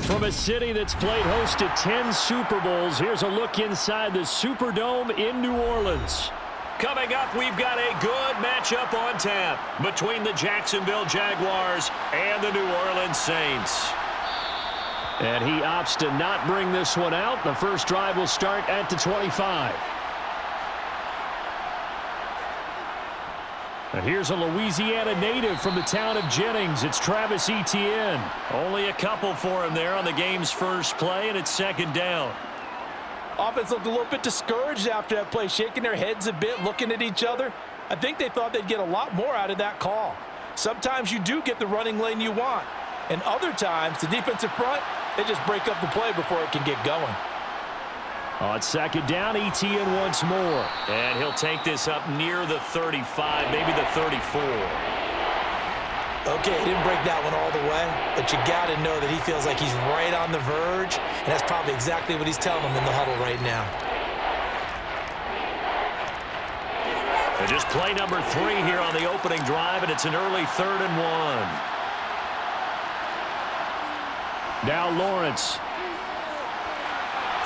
From a city that's played host to 10 Super Bowls, here's a look inside the Superdome in New Orleans. Coming up, we've got a good matchup on tap between the Jacksonville Jaguars and the New Orleans Saints. And he opts to not bring this one out. The first drive will start at the 25. And here's a Louisiana native from the town of Jennings. It's Travis Etienne. Only a couple for him there on the game's first play, and it's second down. Offense looked a little bit discouraged after that play, shaking their heads a bit, looking at each other. I think they thought they'd get a lot more out of that call. Sometimes you do get the running lane you want, and other times the defensive front, they just break up the play before it can get going. On second down, Etienne once more. And he'll take this up near the 35, maybe the 34. Okay, he didn't break that one all the way, but you got to know that he feels like he's right on the verge, and that's probably exactly what he's telling them in the huddle right now. And just play number 3 here on the opening drive, and it's an early 3rd and 1. Now Lawrence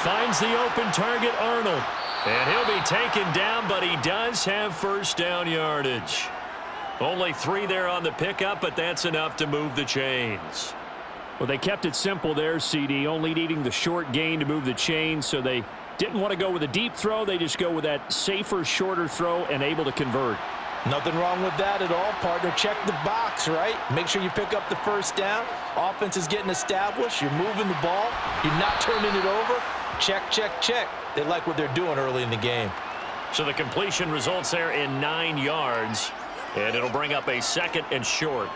finds the open target, Arnold. And he'll be taken down, but he does have first down yardage. Only 3 there on the pickup, but that's enough to move the chains. Well, they kept it simple there, CD, only needing the short gain to move the chains, so they didn't want to go with a deep throw. They just go with that safer, shorter throw and able to convert. Nothing wrong with that at all, partner. Check the box, right? Make sure you pick up the first down. Offense is getting established. You're moving the ball. You're not turning it over. Check, check, check. They like what they're doing early in the game. So the completion results there in 9 yards, and it'll bring up a 2nd and short.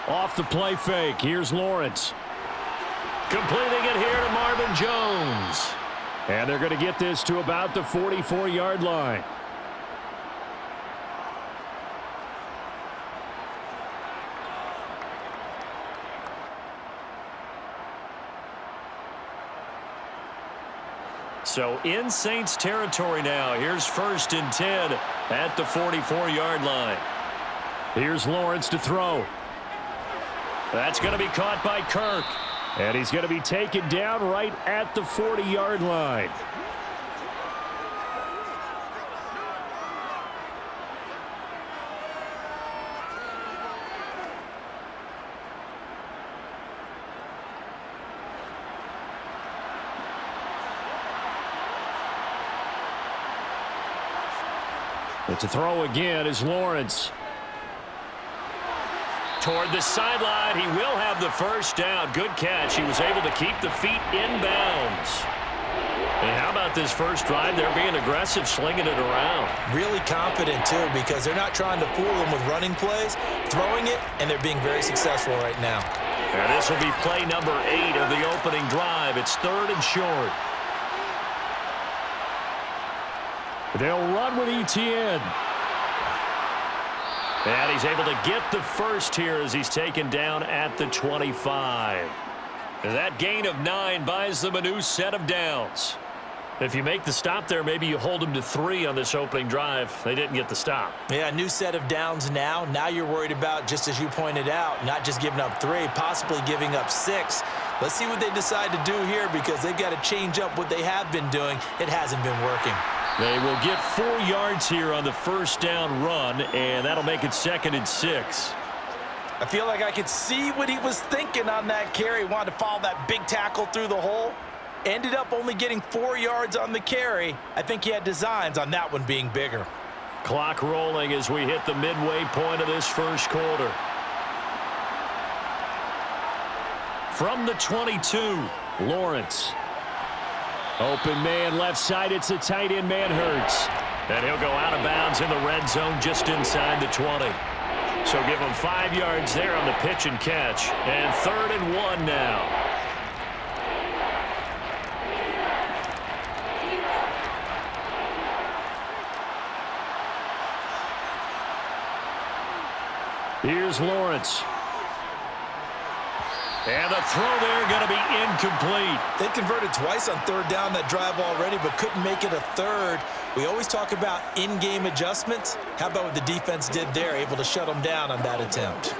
Off the play fake. Here's Lawrence. Completing it here to Marvin Jones. And they're going to get this to about the 44-yard line. So in Saints territory now. Here's 1st and 10 at the 44-yard line. Here's Lawrence to throw. That's going to be caught by Kirk. And he's going to be taken down right at the 40-yard line. It's a throw again is Lawrence. Toward the sideline, he will have the first down. Good catch. He was able to keep the feet inbounds. And how about this first drive? They're being aggressive, slinging it around. Really confident, too, because they're not trying to fool them with running plays, throwing it, and they're being very successful right now. And this will be play number 8 of the opening drive. It's 3rd and short. They'll run with Etienne. And he's able to get the first here as he's taken down at the 25. That gain of 9 buys them a new set of downs. If you make the stop there, maybe you hold them to 3 on this opening drive. They didn't get the stop. Yeah, new set of downs now. Now you're worried about, just as you pointed out, not just giving up 3, possibly giving up 6. Let's see what they decide to do here because they've got to change up what they have been doing. It hasn't been working. They will get 4 yards here on the first down run, and that'll make it 2nd and 6. I feel like I could see what he was thinking on that carry. He wanted to follow that big tackle through the hole. Ended up only getting 4 yards on the carry. I think he had designs on that one being bigger. Clock rolling as we hit the midway point of this first quarter. From the 22, Lawrence. Open man left side. It's a tight end man Hurts. And he'll go out of bounds in the red zone just inside the 20. So give him 5 yards there on the pitch and catch. And 3rd and 1 now. Here's Lawrence. And the throw there going to be incomplete. They converted twice on third down that drive already, but couldn't make it a third. We always talk about in-game adjustments. How about what the defense did there, able to shut them down on that attempt?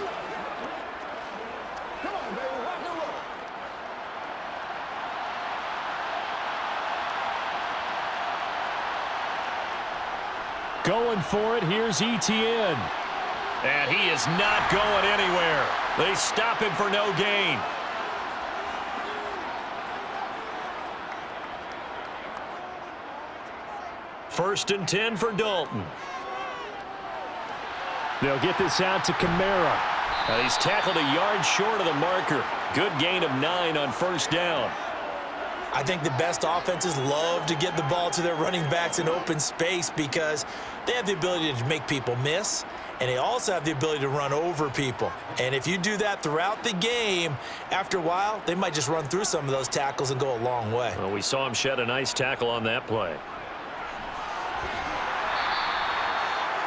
Going for it, here's ETN. And he is not going anywhere. They stop him for no gain. First and 10 for Dalton. They'll get this out to Kamara. Now he's tackled a yard short of the marker. Good gain of 9 on first down. I think the best offenses love to get the ball to their running backs in open space because they have the ability to make people miss, and they also have the ability to run over people. And if you do that throughout the game, after a while, they might just run through some of those tackles and go a long way. Well, we saw him shed a nice tackle on that play.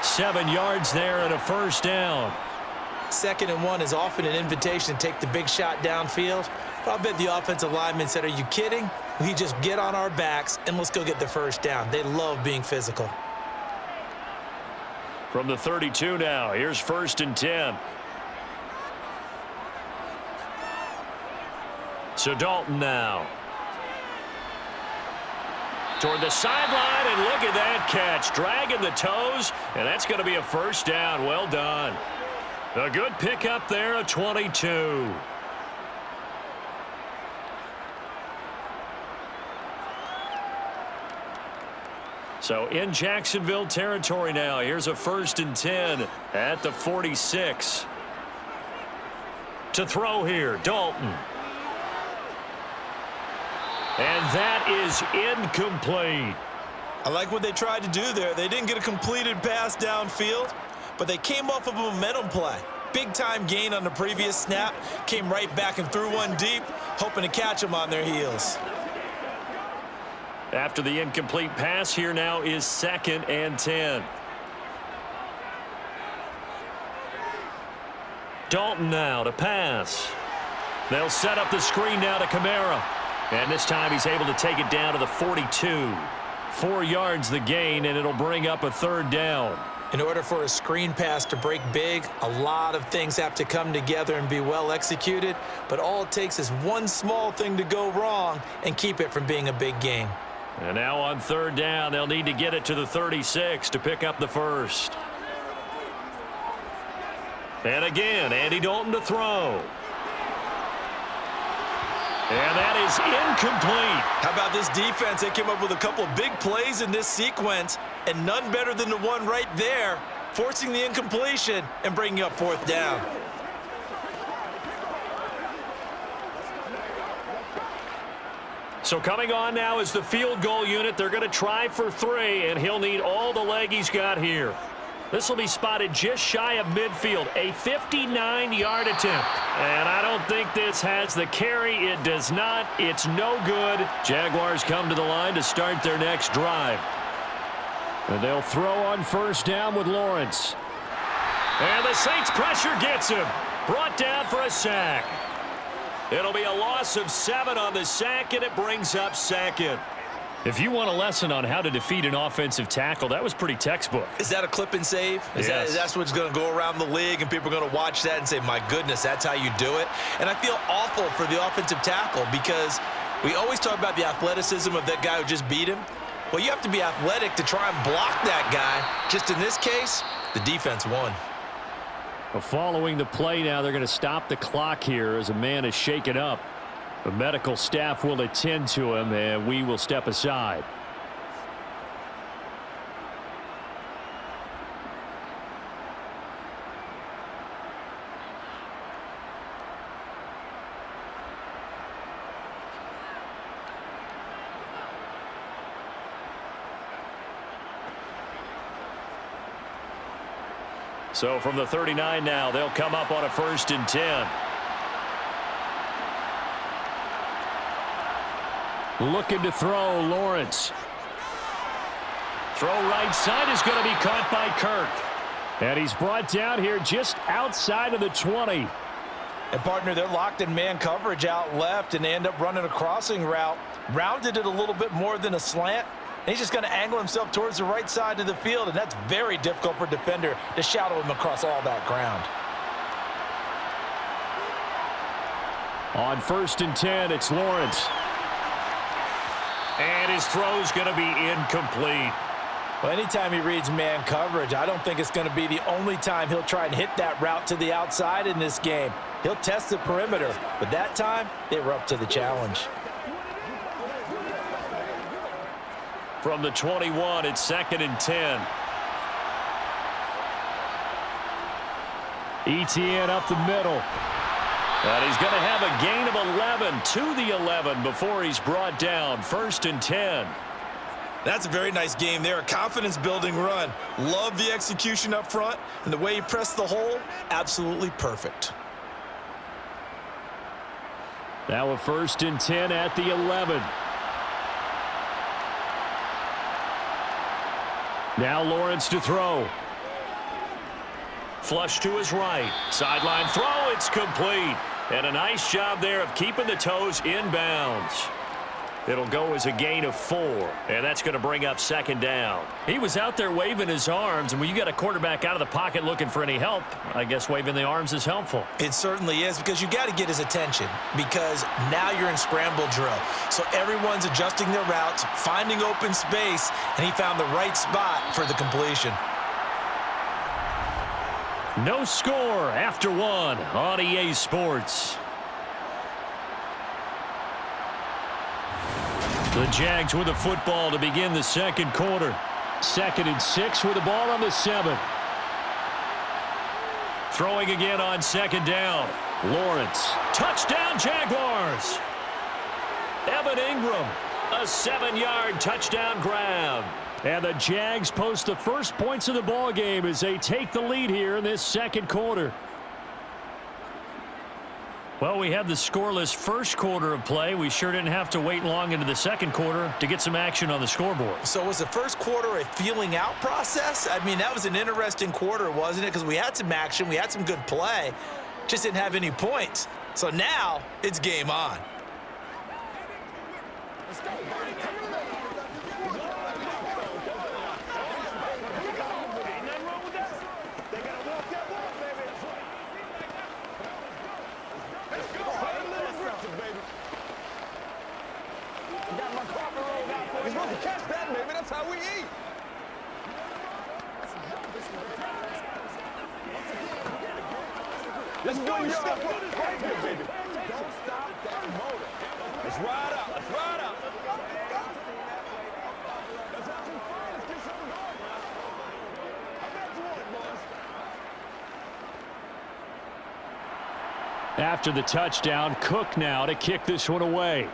7 yards there and a first down. 2nd and 1 is often an invitation to take the big shot downfield. But I bet the offensive lineman said, are you kidding? We just get on our backs and let's go get the first down. They love being physical. From the 32 now, here's first and 10. So Dalton now. Toward the sideline, and look at that catch. Dragging the toes, and that's going to be a first down. Well done. A good pickup there, a 22. So in Jacksonville territory now. Here's a first and 10 at the 46. To throw here, Dalton. And that is incomplete. I like what they tried to do there. They didn't get a completed pass downfield, but they came off of a momentum play. Big-time gain on the previous snap. Came right back and threw one deep, hoping to catch them on their heels. After the incomplete pass, here now is 2nd and 10. Dalton now to pass. They'll set up the screen now to Kamara. And this time he's able to take it down to the 42. 4 yards the gain, and it'll bring up a third down. In order for a screen pass to break big, a lot of things have to come together and be well executed. But all it takes is one small thing to go wrong and keep it from being a big game. And now on third down, they'll need to get it to the 36 to pick up the first. And again, Andy Dalton to throw. And that is incomplete. How about this defense? They came up with a couple of big plays in this sequence, and none better than the one right there, forcing the incompletion and bringing up fourth down. So coming on now is the field goal unit. They're going to try for 3, and he'll need all the leg he's got here. This will be spotted just shy of midfield, a 59-yard attempt. And I don't think this has the carry. It does not. It's no good. Jaguars come to the line to start their next drive. And they'll throw on first down with Lawrence. And the Saints pressure gets him. Brought down for a sack. It'll be a loss of 7 on the sack, and it brings up 2nd. If you want a lesson on how to defeat an offensive tackle, that was pretty textbook. Is that a clip and save? Yes. That's what's going to go around the league, and people are going to watch that and say, my goodness, that's how you do it? And I feel awful for the offensive tackle because we always talk about the athleticism of that guy who just beat him. Well, you have to be athletic to try and block that guy. Just in this case, the defense won. Well, following the play now, they're going to stop the clock here as a man is shaken up. The medical staff will attend to him, and we will step aside. So from the 39 now, they'll come up on a first and 10. Looking to throw, Lawrence. Throw right side is going to be caught by Kirk. And he's brought down here just outside of the 20. And, partner, they're locked in man coverage out left, and they end up running a crossing route. Rounded it a little bit more than a slant. And he's just going to angle himself towards the right side of the field, and that's very difficult for a defender to shadow him across all that ground. On 1st and 10, it's Lawrence. And his throw's going to be incomplete. Well, anytime he reads man coverage, I don't think it's going to be the only time he'll try and hit that route to the outside in this game. He'll test the perimeter, but that time, they were up to the challenge. From the 21, it's 2nd and 10. Etienne up the middle. And he's going to have a gain of 11 to the 11 before he's brought down. 1st and 10. That's a very nice game there. A confidence-building run. Love the execution up front, and the way he pressed the hole, absolutely perfect. Now a 1st and 10 at the 11. Now Lawrence to throw. Flush to his right. Sideline throw, it's complete. And a nice job there of keeping the toes inbounds. It'll go as a gain of 4, and that's going to bring up 2nd down. He was out there waving his arms, and when you got a quarterback out of the pocket looking for any help, I guess waving the arms is helpful. It certainly is, because you got to get his attention, because now you're in scramble drill. So everyone's adjusting their routes, finding open space, and he found the right spot for the completion. No score after 1 on EA Sports. The Jags with the football to begin the 2nd quarter. 2nd and 6 with the ball on the 7. Throwing again on 2nd down. Lawrence. Touchdown Jaguars. Evan Ingram. A 7-yard touchdown grab. And the Jags post the first points of the ball game as they take the lead here in this 2nd quarter. Well, we had the scoreless first quarter of play. We sure didn't have to wait long into the 2nd quarter to get some action on the scoreboard. So was the first quarter a feeling out process? I mean, that was an interesting quarter, wasn't it? Because we had some action, we had some good play, just didn't have any points. So now it's game on. Let's go, That's how we eat. Let's go, you step up. Right here, baby. Don't stop that motor. Let's ride out. Let's ride out. Let's have some fun. Let's get something going, man. I bet you want it, boys. After the touchdown, Cook now to kick this one away.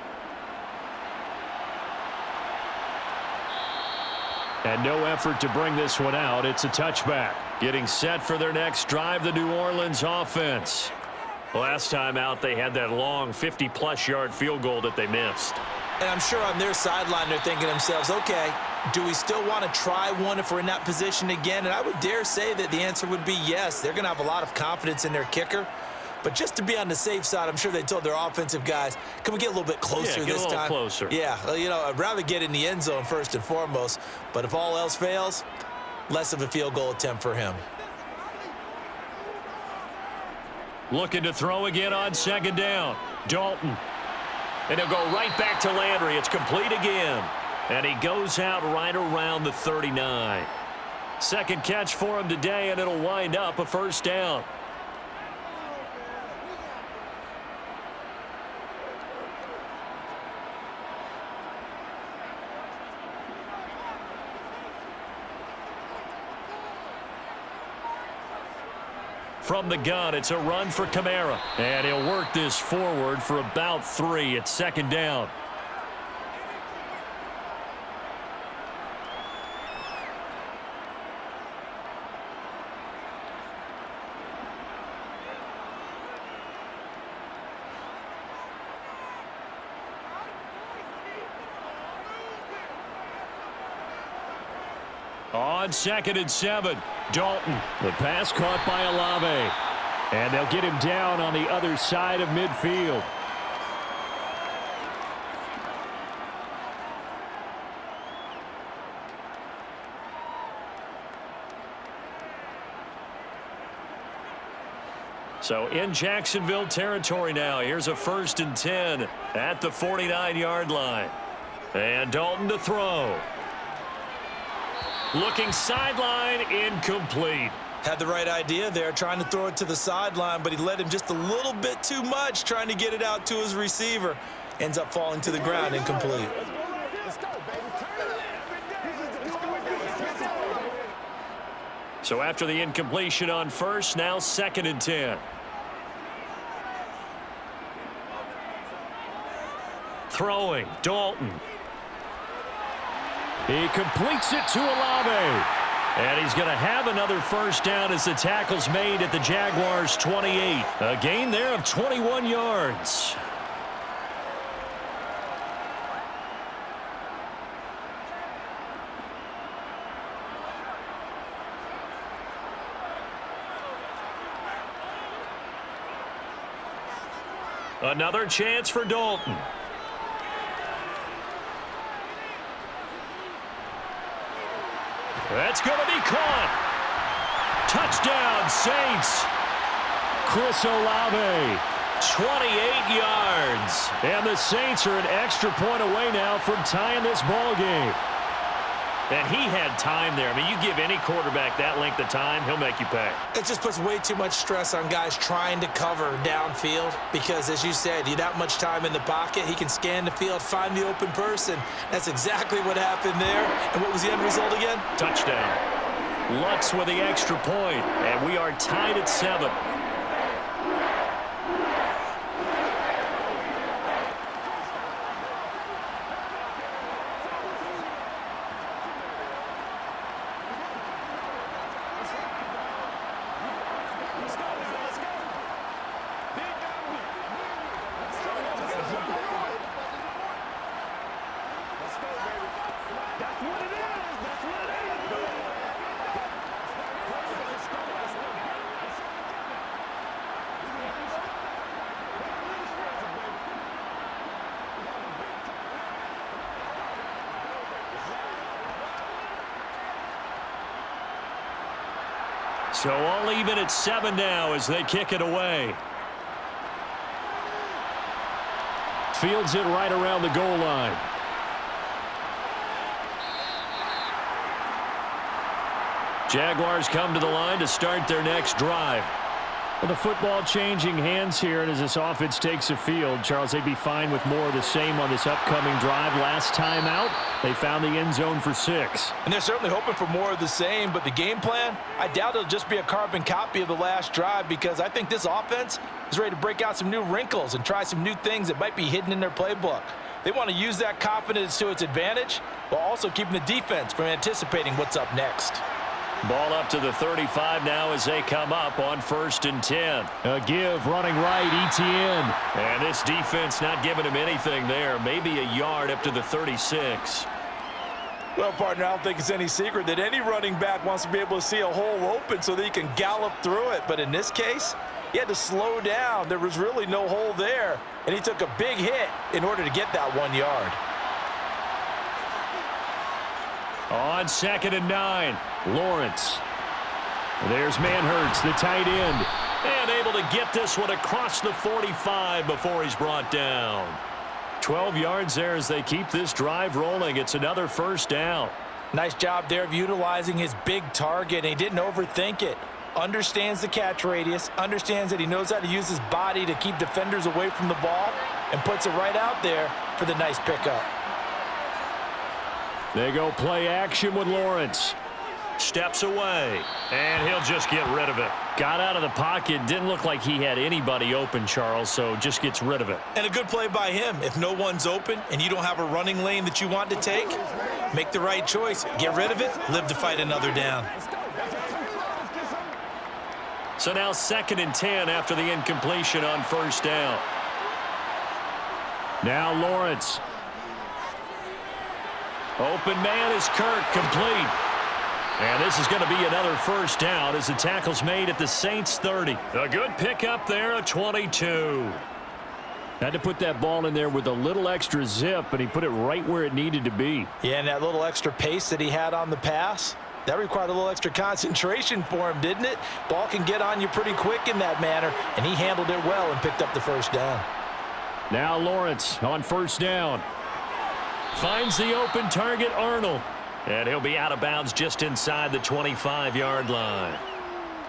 And no effort to bring this one out. It's a touchback. Getting set for their next drive, the New Orleans offense. Last time out, they had that long 50-plus yard field goal that they missed. And I'm sure on their sideline they're thinking to themselves, okay, do we still want to try one if we're in that position again? And I would dare say that the answer would be yes. They're going to have a lot of confidence in their kicker. But just to be on the safe side, I'm sure they told their offensive guys, can we get a little bit closer this time? Yeah, get a little closer. Yeah, you know, I'd rather get in the end zone first and foremost. But if all else fails, less of a field goal attempt for him. Looking to throw again on 2nd down. Dalton. And he'll go right back to Landry. It's complete again. And he goes out right around the 39. 2nd catch for him today, and it'll wind up a 1st down. From the gun, it's a run for Kamara. And he'll work this forward for about 3 at 2nd down. On 2nd and 7, Dalton. The pass caught by Olave. And they'll get him down on the other side of midfield. So in Jacksonville territory now. Here's a 1st and 10 at the 49-yard line. And Dalton to throw. Looking sideline, incomplete. Had the right idea there, trying to throw it to the sideline, but he led him just a little bit too much, trying to get it out to his receiver. Ends up falling to the ground, incomplete. So after the incompletion on 1st, now 2nd and 10. Throwing, Dalton. He completes it to Olave. And he's going to have another 1st down as the tackle's made at the Jaguars' 28. A gain there of 21 yards. Another chance for Dalton. That's going to be caught. Touchdown, Saints. Chris Olave, 28 yards. And the Saints are an extra point away now from tying this ball game. And he had time there. I mean, you give any quarterback that length of time, he'll make you pay. It just puts way too much stress on guys trying to cover downfield because, as you said, you that much time in the pocket, he can scan the field, find the open person. That's exactly what happened there. And what was the end result again? Touchdown. Lutz with the extra point, and we are tied at 7. So all even at 7 now as they kick it away. Fields it right around the goal line. Jaguars come to the line to start their next drive. Well, the football changing hands here, and as this offense takes the field, Charles, they'd be fine with more of the same on this upcoming drive. Last time out, they found the end zone for 6. And they're certainly hoping for more of the same, but the game plan, I doubt it'll just be a carbon copy of the last drive because I think this offense is ready to break out some new wrinkles and try some new things that might be hidden in their playbook. They want to use that confidence to its advantage while also keeping the defense from anticipating what's up next. Ball up to the 35 now as they come up on 1st and 10. A give running right, ETN. And this defense not giving him anything there. Maybe a yard up to the 36. Well, partner, I don't think it's any secret that any running back wants to be able to see a hole open so that he can gallop through it. But in this case, he had to slow down. There was really no hole there, and he took a big hit in order to get that 1 yard. On 2nd and 9, Lawrence. There's Manhurts, the tight end. And able to get this one across the 45 before he's brought down. 12 yards there as they keep this drive rolling. It's another 1st down. Nice job there of utilizing his big target. He didn't overthink it. Understands the catch radius. Understands that he knows how to use his body to keep defenders away from the ball. And puts it right out there for the nice pickup. They go play action with Lawrence. Steps away, and he'll just get rid of it. Got out of the pocket. Didn't look like he had anybody open, Charles, so just gets rid of it. And a good play by him. If no one's open and you don't have a running lane that you want to take, make the right choice. Get rid of it. Live to fight another down. So now 2nd and 10 after the incompletion on 1st down. Now Lawrence. Open man is Kirk, complete. And this is going to be another first down as the tackle's made at the Saints 30. A good pickup there, a 22. Had to put that ball in there with a little extra zip, but he put it right where it needed to be. Yeah, and that little extra pace that he had on the pass, that required a little extra concentration for him, didn't it? Ball can get on you pretty quick in that manner, and he handled it well and picked up the first down. Now Lawrence on first down. Finds the open target, Arnold. And he'll be out of bounds just inside the 25-yard line.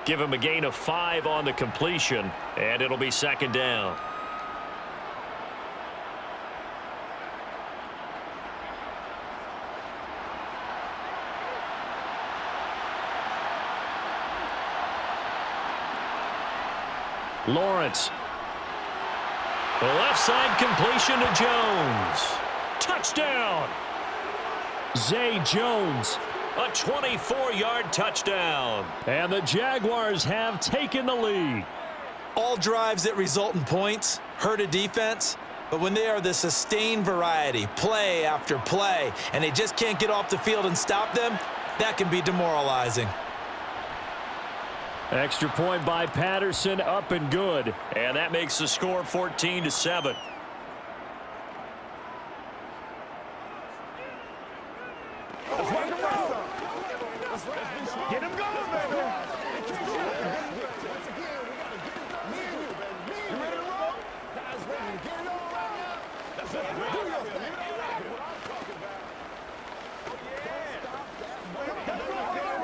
Give him a gain of 5 on the completion, and it'll be second down. Lawrence. The left side completion to Jones. Touchdown. Zay Jones. A 24-yard touchdown. And the Jaguars have taken the lead. All drives that result in points hurt a defense, but when they are the sustained variety, play after play, and they just can't get off the field and stop them, that can be demoralizing. Extra point by Patterson, up and good. And that makes the score 14-7. Get him going, baby. You ready to roll? Guys ready to get it on right now. That's it. Do your thing.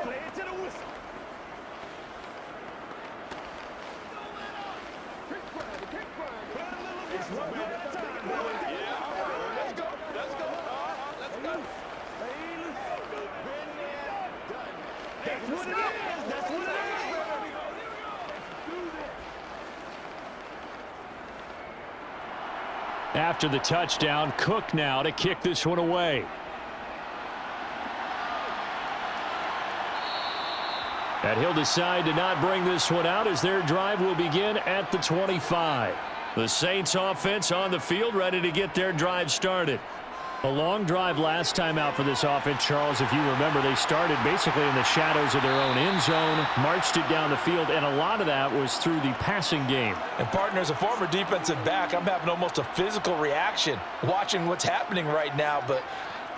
Play it to the whistle. After the touchdown, Cook now to kick this one away. And he'll decide to not bring this one out as their drive will begin at the 25. The Saints offense on the field ready to get their drive started. A long drive last time out for this offense, Charles. If you remember, they started basically in the shadows of their own end zone, marched it down the field, and a lot of that was through the passing game. And partner, as a former defensive back, I'm having almost a physical reaction watching what's happening right now. But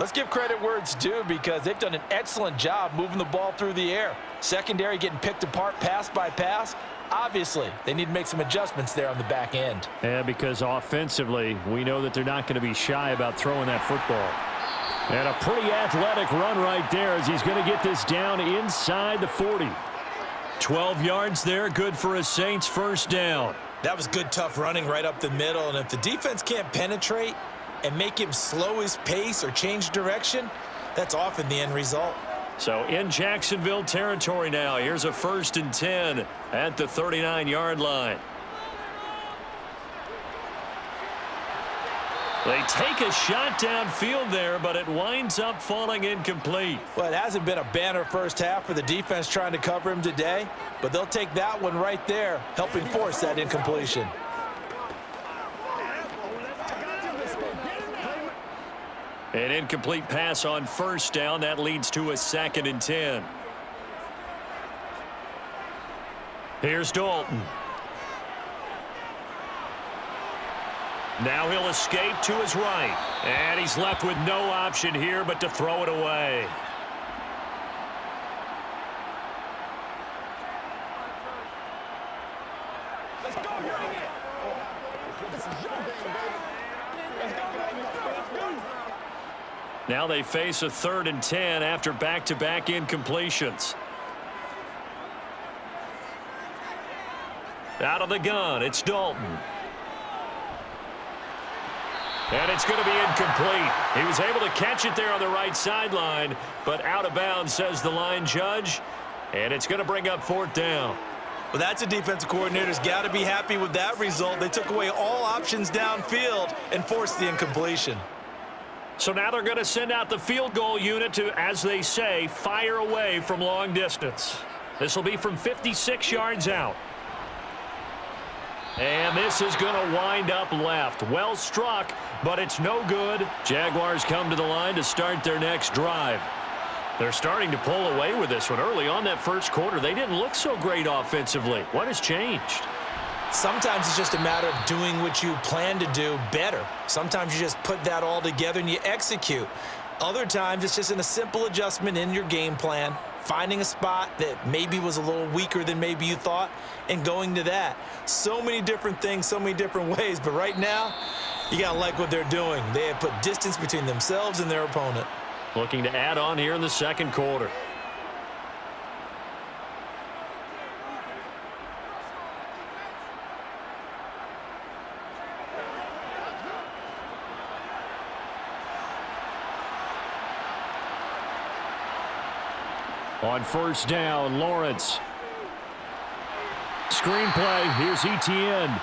let's give credit where it's due because they've done an excellent job moving the ball through the air. Secondary getting picked apart pass by pass. Obviously, they need to make some adjustments there on the back end. Yeah, because offensively, we know that they're not going to be shy about throwing that football. And a pretty athletic run right there as he's going to get this down inside the 40. 12 yards there, good for a Saints first down. That was good, tough running right up the middle. And if the defense can't penetrate and make him slow his pace or change direction, that's often the end result. So in Jacksonville territory now. Here's a 1st and 10 at the 39-yard line. They take a shot downfield there, but it winds up falling incomplete. Well, it hasn't been a banner first half for the defense trying to cover him today, but they'll take that one right there, helping force that incompletion. An incomplete pass on first down. That leads to a 2nd and 10. Here's Dalton. Now he'll escape to his right. And he's left with no option here but to throw it away. Let's go, bring it. This is your game, baby. Let's go, baby. Let's go. Now they face a 3rd and 10 after back-to-back incompletions. Out of the gun, it's Dalton. And it's going to be incomplete. He was able to catch it there on the right sideline, but out of bounds, says the line judge. And it's going to bring up 4th down. Well, that's a defensive coordinator's got to be happy with that result. They took away all options downfield and forced the incompletion. So now they're going to send out the field goal unit to, as they say, fire away from long distance. This will be from 56 yards out. And this is going to wind up left. Well struck, but it's no good. Jaguars come to the line to start their next drive. They're starting to pull away with this one. Early on that first quarter, they didn't look so great offensively. What has changed? Sometimes it's just a matter of doing what you plan to do better. Sometimes you just put that all together and you execute. Other times it's just in a simple adjustment in your game plan, finding a spot that maybe was a little weaker than maybe you thought, and going to that. So many different things, so many different ways, but right now, you got to like what they're doing. They have put distance between themselves and their opponent. Looking to add on here in the second quarter. On first down, Lawrence. Screenplay, here's Etienne.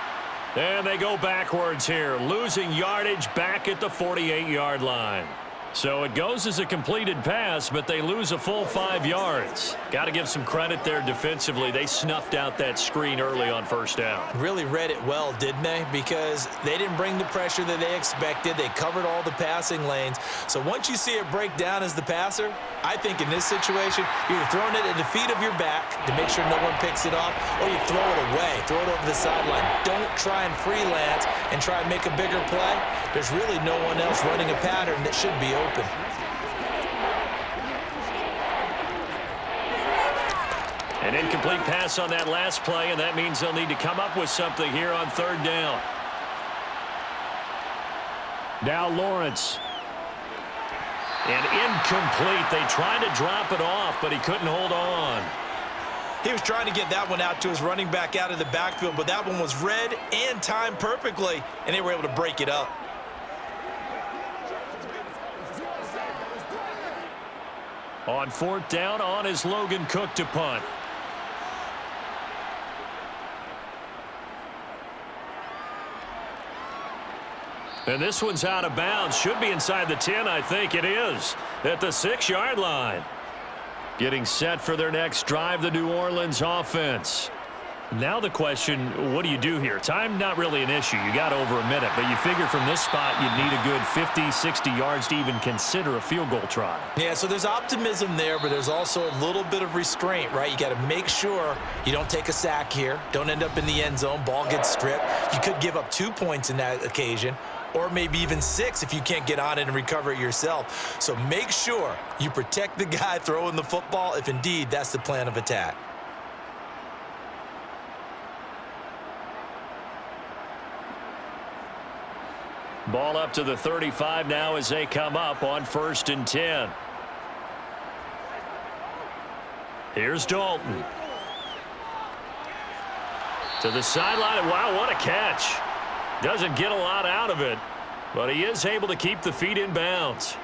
And they go backwards here, losing yardage back at the 48-yard line. So it goes as a completed pass, but they lose a full 5 yards. Got to give some credit there defensively. They snuffed out that screen early on first down. Really read it well, didn't they? Because they didn't bring the pressure that they expected. They covered all the passing lanes. So once you see it break down as the passer, I think in this situation, you're throwing it at the feet of your back to make sure no one picks it off, or you throw it away, throw it over the sideline. Don't try and freelance and try and make a bigger play. There's really no one else running a pattern that should be open. An incomplete pass on that last play, and that means they'll need to come up with something here on third down. Now Lawrence. And incomplete. They tried to drop it off, but he couldn't hold on. He was trying to get that one out to his running back out of the backfield, but that one was read and timed perfectly, and they were able to break it up. On fourth down, on is Logan Cook to punt. And this one's out of bounds. Should be inside the 10, I think it is. At the 6-yard line. Getting set for their next drive, the New Orleans offense. Now the question, what do you do here? Time, not really an issue. You got over a minute, but you figure from this spot you'd need a good 50, 60 yards to even consider a field goal try. Yeah, so there's optimism there, but there's also a little bit of restraint, right? You got to make sure you don't take a sack here. Don't end up in the end zone. Ball gets stripped. You could give up 2 points in that occasion, or maybe even 6 if you can't get on it and recover it yourself. So make sure you protect the guy throwing the football if indeed that's the plan of attack. Ball up to the 35 now as they come up on 1st and 10. Here's Dalton. To the sideline. Wow, what a catch. Doesn't get a lot out of it, but he is able to keep the feet in bounds.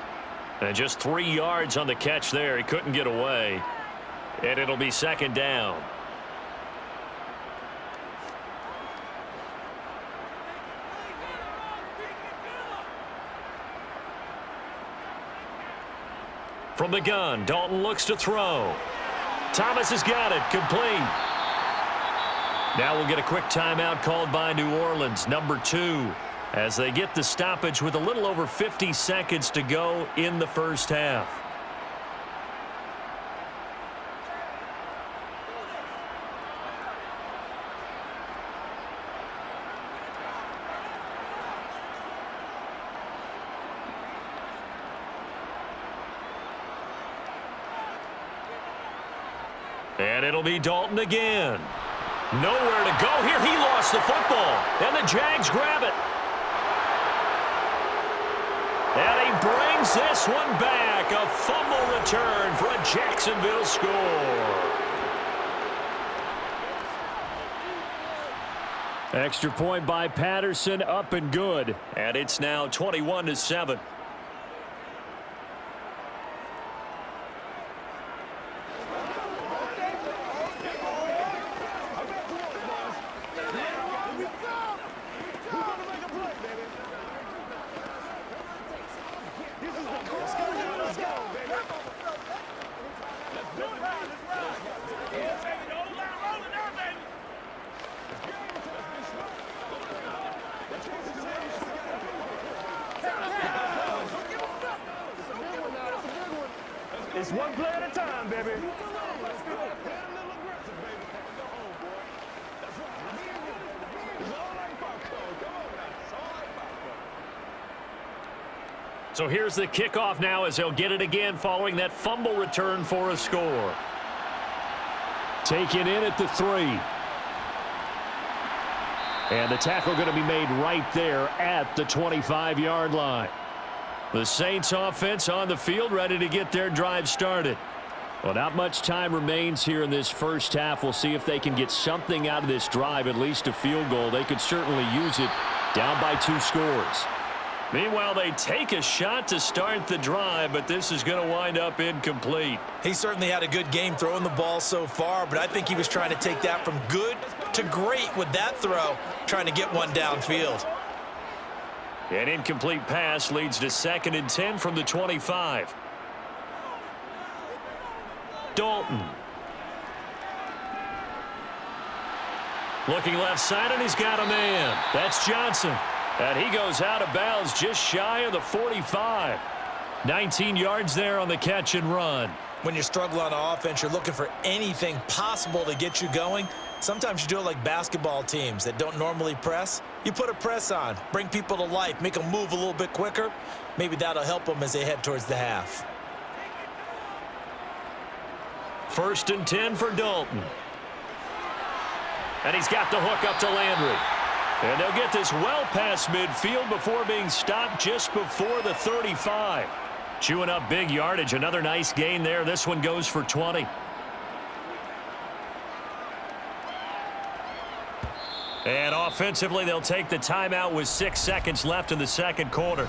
And just 3 yards on the catch there. He couldn't get away. And it'll be 2nd down. From the gun, Dalton looks to throw. Thomas has got it, complete. Now we'll get a quick timeout called by New Orleans, number 2, as they get the stoppage with a little over 50 seconds to go in the first half. And it'll be Dalton again. Nowhere to go here. He lost the football. And the Jags grab it. And he brings this one back. A fumble return for a Jacksonville score. Extra point by Patterson, up and good. And it's now 21-7. Just one play at a time, baby. Let's go. Get a little aggressive, baby. Go home, boy. That's right. It's all like popcorn. Come on now. It's all like popcorn. So here's the kickoff now as they'll get it again following that fumble return for a score. Taken in at the 3. And the tackle going to be made right there at the 25-yard line. The Saints offense on the field ready to get their drive started. Well, not much time remains here in this first half. We'll see if they can get something out of this drive, at least a field goal. They could certainly use it down by 2 scores. Meanwhile, they take a shot to start the drive, but this is going to wind up incomplete. He certainly had a good game throwing the ball so far, but I think he was trying to take that from good to great with that throw, trying to get one downfield. An incomplete pass leads to 2nd and 10 from the 25. Dalton. Looking left side, and he's got a man. That's Johnson. And he goes out of bounds just shy of the 45. 19 yards there on the catch and run. When you struggle on offense, you're looking for anything possible to get you going. Sometimes you do it like basketball teams that don't normally press. You put a press on, bring people to life, make them move a little bit quicker. Maybe that'll help them as they head towards the half. 1st and 10 for Dalton. And he's got the hook up to Landry. And they'll get this well past midfield before being stopped just before the 35. Chewing up big yardage. Another nice gain there. This one goes for 20. And offensively, they'll take the timeout with 6 seconds left in the second quarter.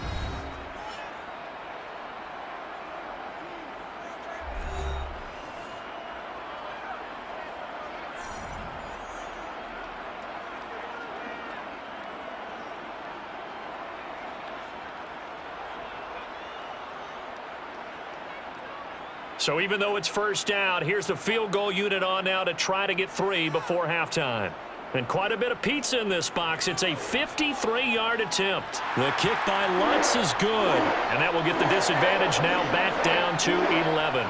So even though it's first down, here's the field goal unit on now to try to get 3 before halftime. And quite a bit of pizza in this box. It's a 53-yard attempt. The kick by Lutz is good. And that will get the disadvantage now back down to 11.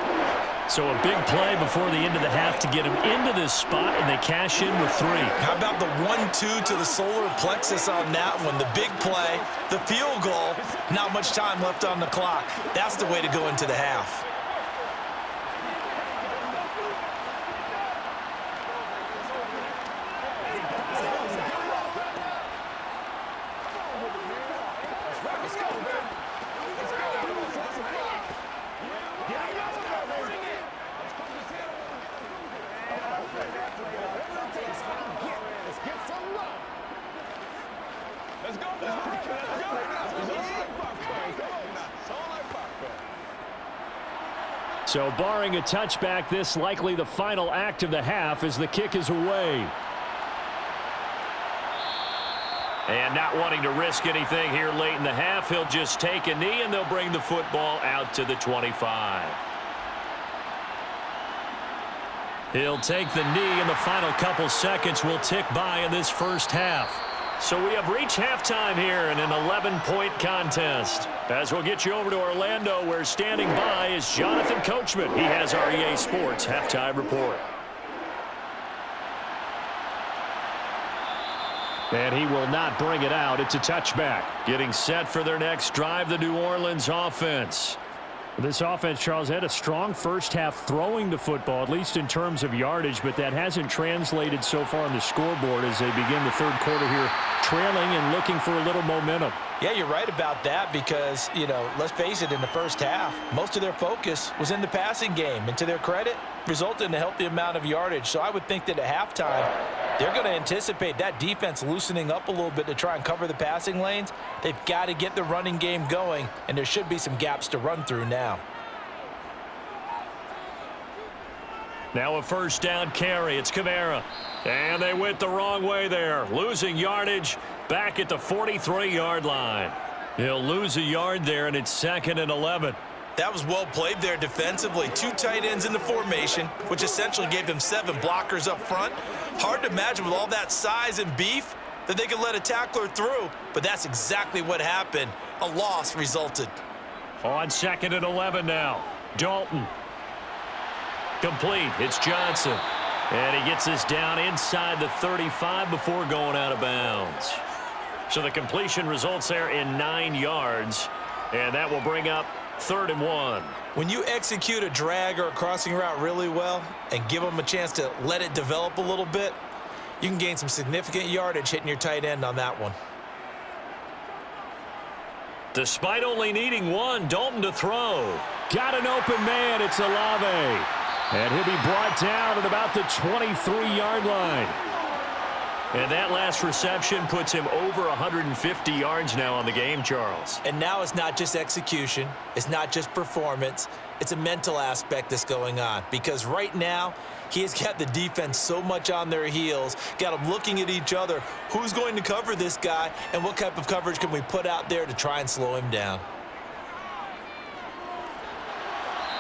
So a big play before the end of the half to get them into this spot, and they cash in with 3. How about the 1-2 to the solar plexus on that one? The big play, the field goal, not much time left on the clock. That's the way to go into the half. So barring a touchback, this likely the final act of the half as the kick is away. And not wanting to risk anything here late in the half, he'll just take a knee and they'll bring the football out to the 25. He'll take the knee and the final couple seconds will tick by in this first half. So we have reached halftime here in an 11-point contest. As we'll get you over to Orlando, where standing by is Jonathan Coachman. He has our EA Sports Halftime Report. And he will not bring it out. It's a touchback. Getting set for their next drive, the New Orleans offense. This offense, Charles, had a strong first half throwing the football, at least in terms of yardage, but that hasn't translated so far on the scoreboard as they begin the third quarter here, trailing and looking for a little momentum. Yeah, you're right about that because, let's face it, in the first half, most of their focus was in the passing game. And to their credit, resulted in a healthy amount of yardage. So I would think that at halftime, they're going to anticipate that defense loosening up a little bit to try and cover the passing lanes. They've got to get the running game going, and there should be some gaps to run through now. Now a first down carry. It's Kamara. And they went the wrong way there. Losing yardage back at the 43-yard line. He'll lose a yard there, and it's 2nd and 11. That was well played there defensively. 2 tight ends in the formation, which essentially gave them 7 blockers up front. Hard to imagine with all that size and beef that they could let a tackler through, but that's exactly what happened. A loss resulted. On 2nd and 11 now. Dalton. Complete. It's Johnson. And he gets this down inside the 35 before going out of bounds. So the completion results there in 9 yards. And that will bring up 3rd and 1. When you execute a drag or a crossing route really well and give them a chance to let it develop a little bit, you can gain some significant yardage hitting your tight end on that one. Despite only needing 1, Dalton to throw. Got an open man. It's Olave. And he'll be brought down at about the 23-yard line. And that last reception puts him over 150 yards now on the game, Charles. And now it's not just execution. It's not just performance. It's a mental aspect that's going on. Because right now, he has got the defense so much on their heels, got them looking at each other. Who's going to cover this guy, and what type of coverage can we put out there to try and slow him down?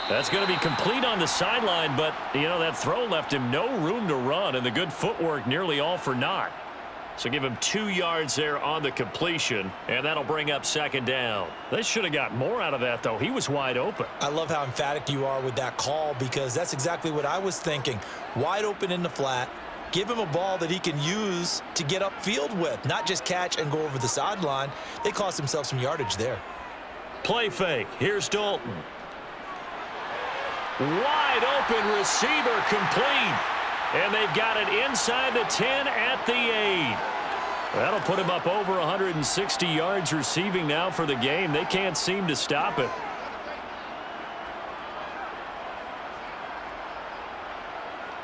That's going to be complete on the sideline, but, you know, that throw left him no room to run, and the good footwork nearly all for naught. So give him 2 yards there on the completion, and that'll bring up 2nd down. They should have got more out of that, though. He was wide open. I love how emphatic you are with that call, because that's exactly what I was thinking. Wide open in the flat. Give him a ball that he can use to get upfield with, not just catch and go over the sideline. They cost themselves some yardage there. Play fake. Here's Dalton. Wide open receiver complete. And they've got it inside the 10 at the 8. That'll put him up over 160 yards receiving now for the game. They can't seem to stop it.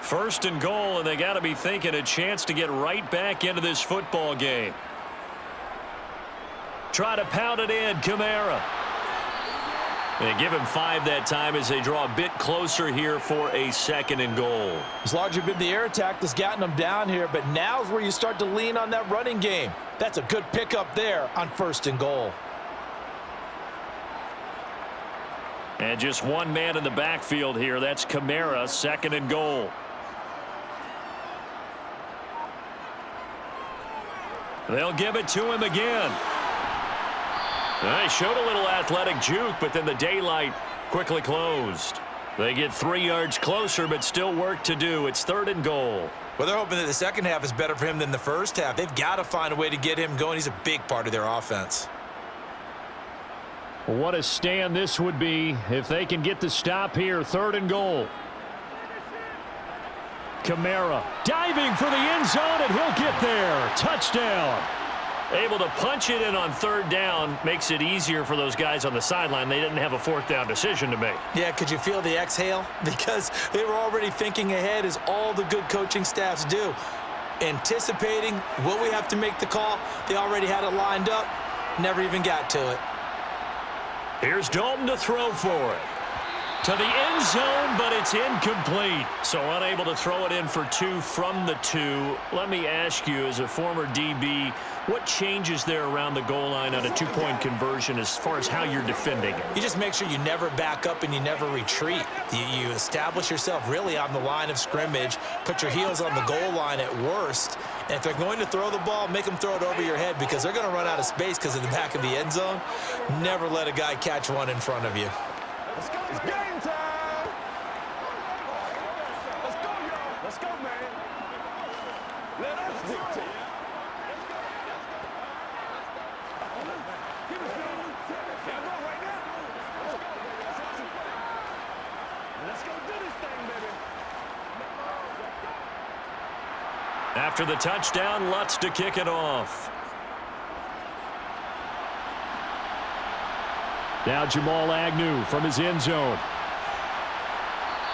First and goal, and they got to be thinking a chance to get right back into this football game. Try to pound it in, Kamara. They give him 5 that time as they draw a bit closer here for a 2nd and goal. It's largely been the air attack that's gotten them down here, but now's where you start to lean on that running game. That's a good pickup there on 1st and goal. And just one man in the backfield here. That's Kamara, 2nd and goal. They'll give it to him again. They showed a little athletic juke, but then the daylight quickly closed. They get 3 yards closer, but still work to do. It's 3rd and goal. Well, they're hoping that the second half is better for him than the first half. They've got to find a way to get him going. He's a big part of their offense. What a stand this would be if they can get the stop here. 3rd and goal. Kamara diving for the end zone, and he'll get there. Touchdown. Able to punch it in on 3rd down makes it easier for those guys on the sideline. They didn't have a 4th down decision to make. Yeah, could you feel the exhale? Because they were already thinking ahead, as all the good coaching staffs do. Anticipating, will we have to make the call? They already had it lined up. Never even got to it. Here's Dalton to throw for it. To the end zone, but it's incomplete. So unable to throw it in for 2 from the 2. Let me ask you, as a former DB, what changes there around the goal line on a 2-point conversion as far as how you're defending it? You just make sure you never back up and you never retreat. You establish yourself really on the line of scrimmage, put your heels on the goal line at worst, and if they're going to throw the ball, make them throw it over your head, because they're going to run out of space because of the back of the end zone. Never let a guy catch one in front of you. Let's go. It's game time. Let's go, y'all. Let's go, man. Let us dictate. Let's go. Give us the yeah, go right now. Let's go do this thing, baby. After the touchdown, Lutz to kick it off. Now Jamal Agnew from his end zone.